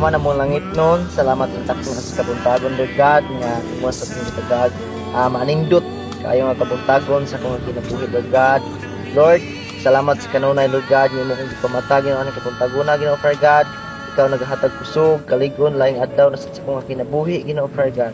Ama na mong langit nun, salamat intak mo sa kabuntagon, Lord God, nga mo sa tingin God, manindot kayo nga kabuntagon sa kong kinabuhi, Lord God. Lord, salamat sa kanunay, Lord God, nga mo kong ipamatag yung anong kabuntagon na, Ginoo Father God. Ikaw naghahatag kusog, kaligon, laing adlaw na sa kong kinabuhi, Ginoo Father God.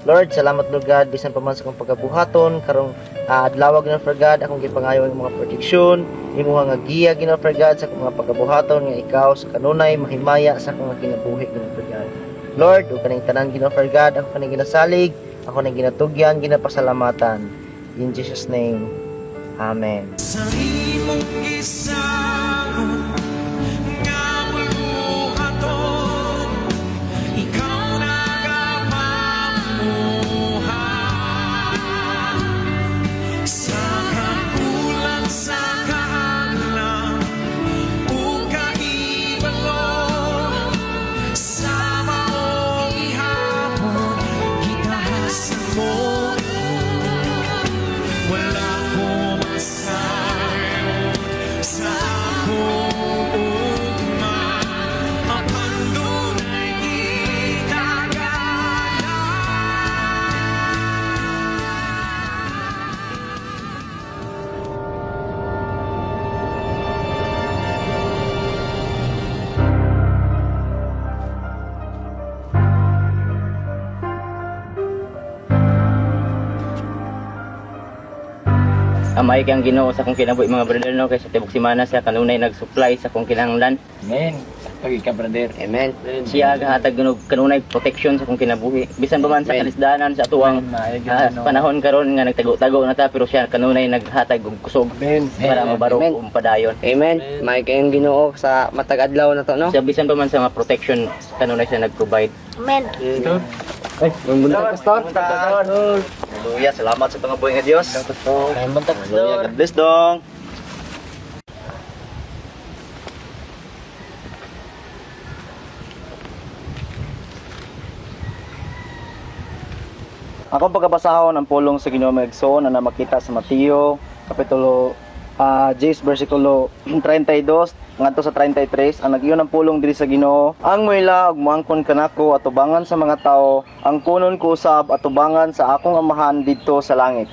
Lord, salamat Lord God, bisan pa man sa kong pagkabuhaton, karong adlawag Ginoo Father God, akong gipangayo ang mga proteksyon, imo nga giya Ginoo Father God sa akong mga pagkabuhaton nga ikaw sa kanunay mahimaya sa akong kinabuhi Ginoo Father God. Lord, ug kaning tanan Ginoo Father God, ako kaning ginasalig, ako kaning ginatugyan, ginapasalamatan. In Jesus name. Amen. Sa imong gisaon nga mabuhaton, ikaw nagapamuhay. Sa kakulang sa kahalang o kaibalo, sa maong ihapon gitahasan mo. Wala ko masayo sa akong ugma, mapandunay itagana. Amay kang Ginoo sa kong kinabuhi mga brother no, kay sa tibok simana siya kanunay nag-supply sa kong kinahanglan. Amen. Pagi ka, brother. Amen. Siya gahatag kanunay protection sa kong kinabuhi. Bisan pa man sa Amen. kalisdanan sa atuang panahon karon nga nagtago-tago na ta, pero siya kanunay naghatag og kusog Amen. para mabarok Amen. padayon. Amen. May kayong Ginoo sa matag adlaw na to, no? Siya bisan pa man sa mga protection kanunay siya nag-provide. Amen. Ay, buntag pastor. Hallelujah, salamat sa pangabuhi nga Dios. Ayun buntag Hallelujah, God bless dong. Ako pagkabasahon ang pulong sa Ginoo Magson na makita sa Mateo kapitulo 10 versikulo 32 ngadto sa 33 ang nag-iyon ang pulong diri sa Ginoo. Ang moila ug moangkon kanako atubangan sa mga tao, ang kunon ko usab atubangan sa akong amahan didto sa langit.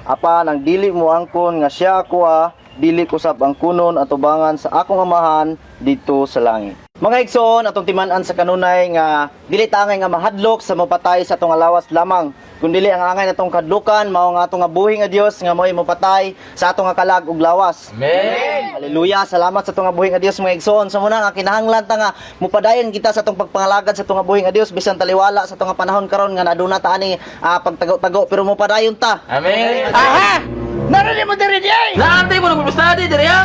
Apan ang dili mo angkon nga siya ako dili ko sab ang kunon atubangan sa akong amahan didto sa langit. Mga igsoon, atong timan-an sa kanunay nga dili tangay nga mahadlok sa mapatay sa atong lawas lamang, kundi ang angay natong kadlukan mao nga atong nga buhi nga Dios nga mo'y mapatay sa atong nga kalag ug lawas. Amen. Hallelujah, salamat sa atong nga buhi nga Dios mga igsoon. Sa muna nga kinahanglan ta nga mupadayon kita sa atong pagpangalagad sa atong nga buhi nga Dios bisan taliwala sa atong nga panahon karon nga aduna ta ani pagtago-tago pero mupadayon ta. Amen. Aha! Narinig mo diri di ay! Naantay mo nagpapastadi, diri ha?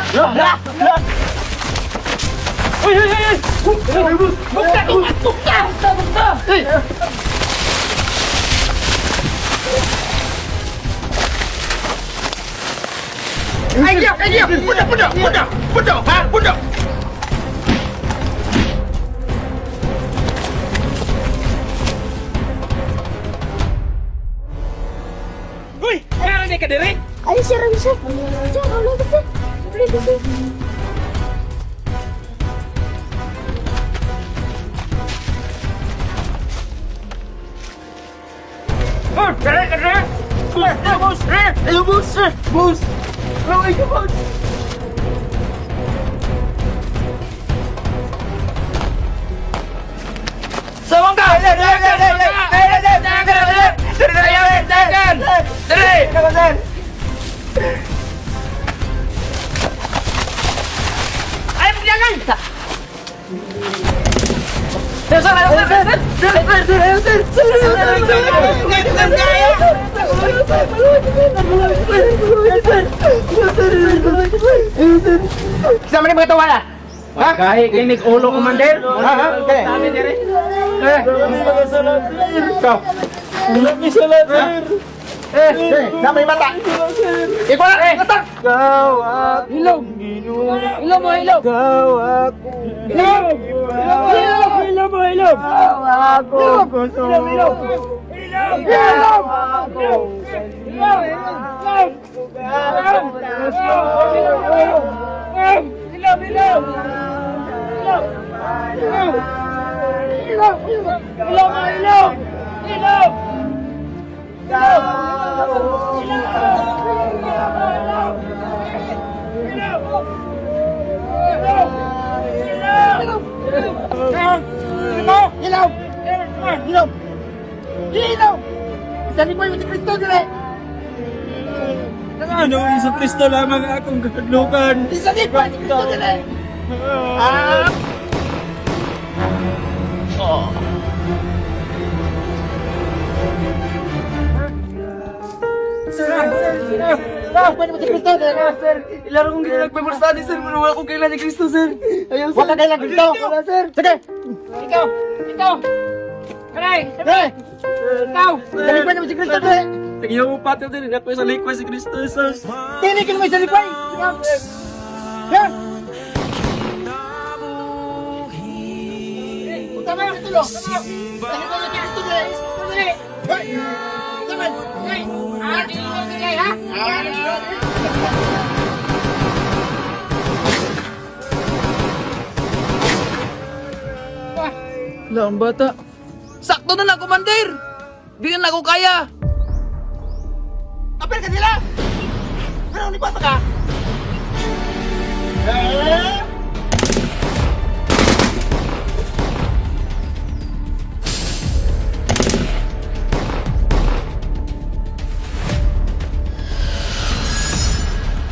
Uy, uy, uy! Bukta! Bukta! Bukta! Uy! Ay, diam! Ay, diam! Budak! Budak! Budak! Budak! Ha? Budak! Uy! Kaya ka diri? Ay, sir, sir. Sir, ano ba, sir? Boleh, boleh. Bos! Kaya ka diri? Bos! Bos! Ayo, bos! Bos! Laway ka, bos! Sawang ka! Diri! Diri! Ay, magdiagay! Sama ni mga tawala? Ha? Kahit kinig ulo, Commander? Ha? Okay. Dami diri. Ikaw. Sama ni mata. Ikaw na, katak! Ilog! Ilog mo, ilog! Ilog! Ilog! Ilog mo, ilog! Ilog! Ilog! Ilog! Ilog! Ano, Iso Kristo lamang akong katulukan. Ilaro kong ginagpapurstadi, sir. Pero wala kong kailan ni Kristo, sir. Ayaw, sir. Wala kailan dito. Wala, sir. Sige. Ikaw. Aray. Ikaw. Salipay naman si Kristo dili. Nagyaw mo pati, sir. Ako sa likwa si Kristo, Jesus. Dili ka naman salipay. Sige. Tama yung tulo. Salipay naman si Kristo dili. Hoy. Saman. Hoy. Dito mo sige, ha? Wala ang bata. Sakto na lang, Commander. Di na ako kaya. Kapil ka nila. Ano ni bata ka?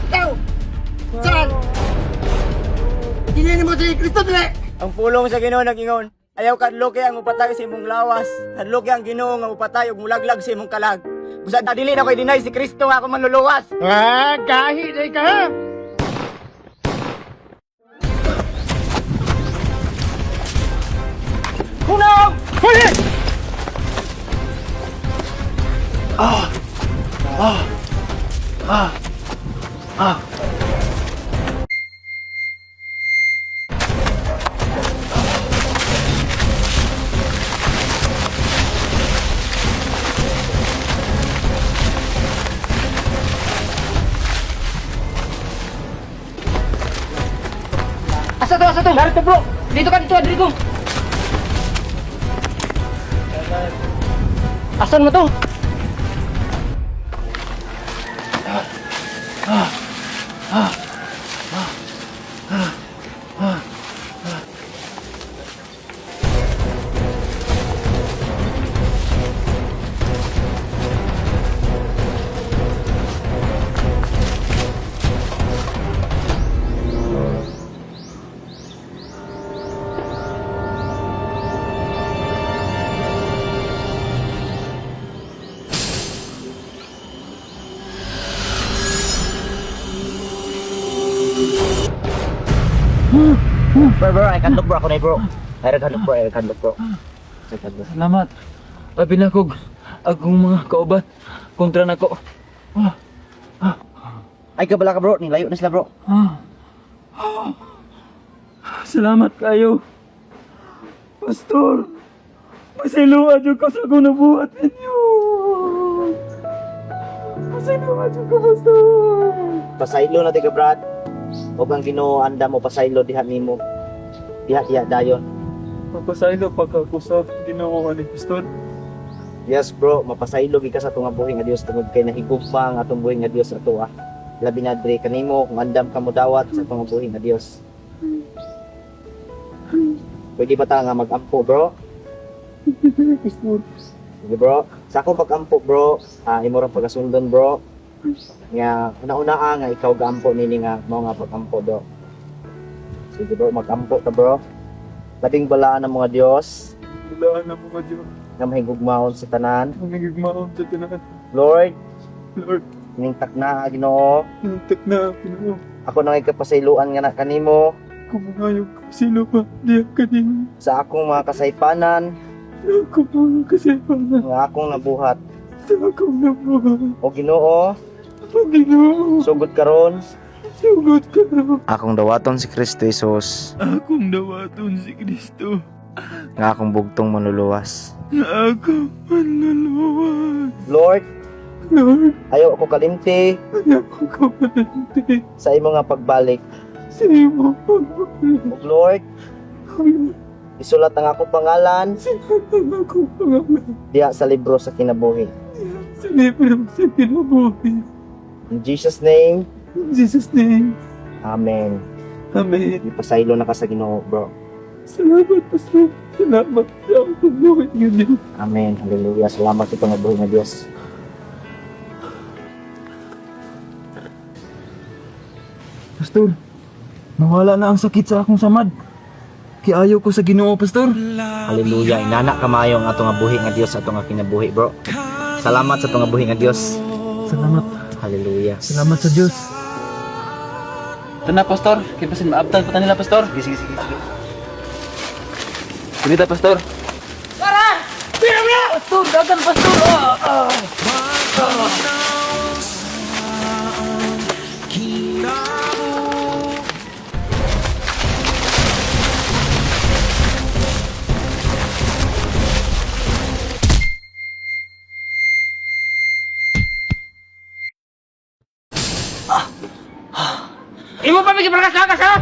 Ikaw! Saan? Dinili mo si Kristo dili! Ang pulong sa Ginoo nag-ingon, ayaw kadloke ang upatay sa imong lawas, kadloke ang Ginoo nga upatay ug mulaglag sa imong kalag. Busa na dili na ko'y dinay si Kristo nga ako manluluwas. Gahi day ka ha! Kunaw! Huli! Asa to? Narito, bro. Dito ka, dito. Asan mo to? Bro, I can look bro, ako na bro. I can look bro. Salamat. Abi na kog akong mga kaubat kontra nako. Ay ka bala ka bro, ning layo na sila bro. Salamat kayo. Pastor. Pasiluan yung ko sa kong nabuhat ninyo. Pasiluan yung ko, Pastor. Pasaylo na tiga brad. O bang Ginoo anda mo pasaylo diha nimo. Diha dayon. Papasaylo pagkakusap Ginoo ni Pastor. Yes bro, mapasaylo gid ka sa atong buhi nga Dios tungod kay nahigugma ang atong buhi nga Dios ato ah. Labi na diri kanimo kung andam ka mo dawat sa atong buhi nga Dios. Pwede ba ta nga mag-ampo bro? Sige bro, sa akong pag-ampo bro, imo ra pagasundon bro. Nga una-una nga ikaw gaampo nini nga mao nga pag-ampo bro. Sige bro, mag-ampo ta bro. Labing balaan ng mga Dios Wala na mga Diyos. nga mahigugmaon sa tanan. Ang nagigmaon sa tinahan. Lord, Lord, ningtak na Ginoo. nantak na Ginoo. Ako nang ikapasayloan nga na kanimo Kumangayog ko sino ba? Diyan kanino. sa akong mga kasaypanan Ako mga kasaypanan. nga akong nabuhat. Sa akong nabuhat. O Ginoo, Panginoon, sugod karon sugod ka na. akong dawaton si Kristo Jesus Akong dawaton si Kristo. nga akong bugtong manluluwas. Na ako manluluwas. Lord, Lord, ayaw ako kalimti ayaw ko kamalante sa imo nga pagbalik. sa imo pagbalik. Ug Lord, isulat ang akong pangalan diha sa libro sa kinabuhi. In Jesus name, Amen. Amen. Ipasaylo na ka sa Ginoo, bro. Salamat, Pastor. Salamat sa akong buhay ngayon. Amen. Hallelujah. Salamat sa pangabuhi ng Diyos. Pastor, nawala na ang sakit sa akong samad. Kaya ayaw ko sa Ginoo, Pastor. Hallelujah. Inana kamayo ang atong nga buhi nga Dios, atong nga kinabuhi, bro. Salamat sa pangabuhi nga Dios. Salamat. Hallelujah. Salamat sa Diyos. Ito na, Pastor. Kaya pasin maabtan pa nila, Pastor. Sige, sige, sige. Pinita, Pastor. Pastor, dagan, Pastor. Imo pa bigyan ka sa?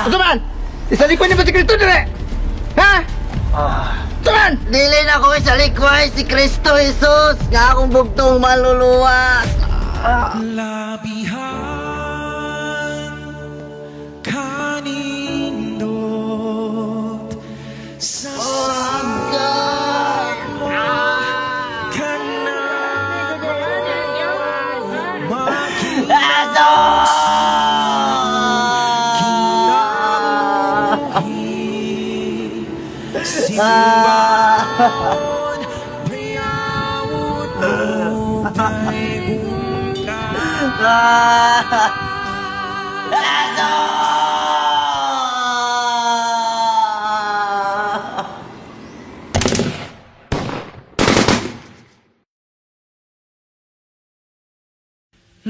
Ito man! Isa likod niyo ba si Kristo dire? Ha? Ito man! Dili na ko sa likway si Kristo Jesus nga akong bugtong maluluwa.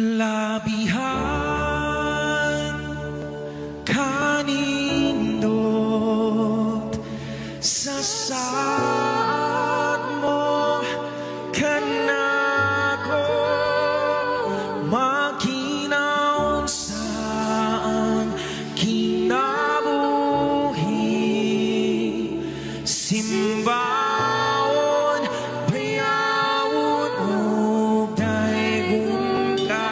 Labihan kanindot sa saad mo kanako makinaon sa ang kinabuhi simbaon payawon og daigong ka.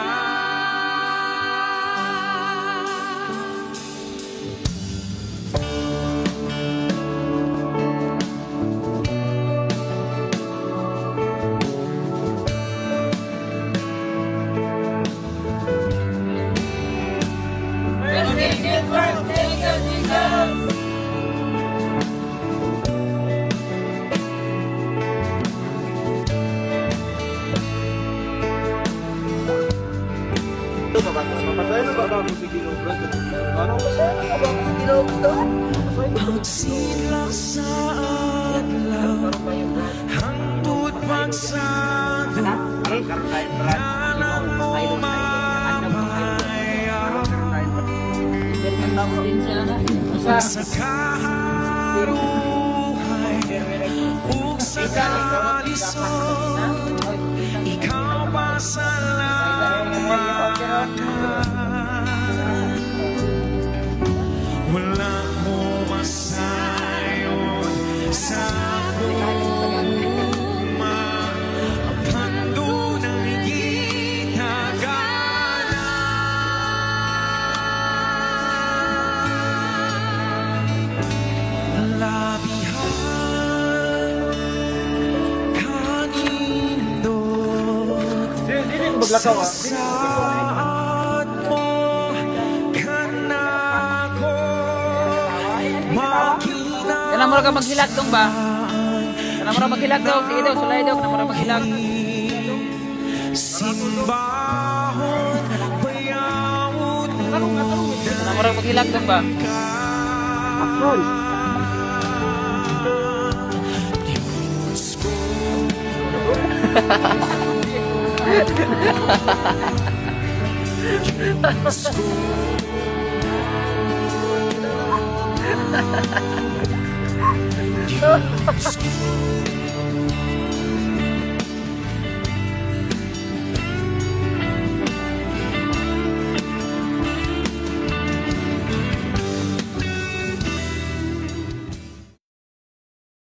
Pagsilak sa adlaw hangtod pagsado alam mo mabayaw sa kaharuhay ug sa kalisod ikaw pasalamat ka. Wala mo masayon sa luma ang hando ng ginagana. Labihan kanindot sa saad mo kanako makina. Kana mo ka maghilag dong ba? Kana mo maghilag daw, sige daw, sulay daw, kana mo maghilag. Simbahon bayawon Kana mo maghilag dong ba? Diyos ko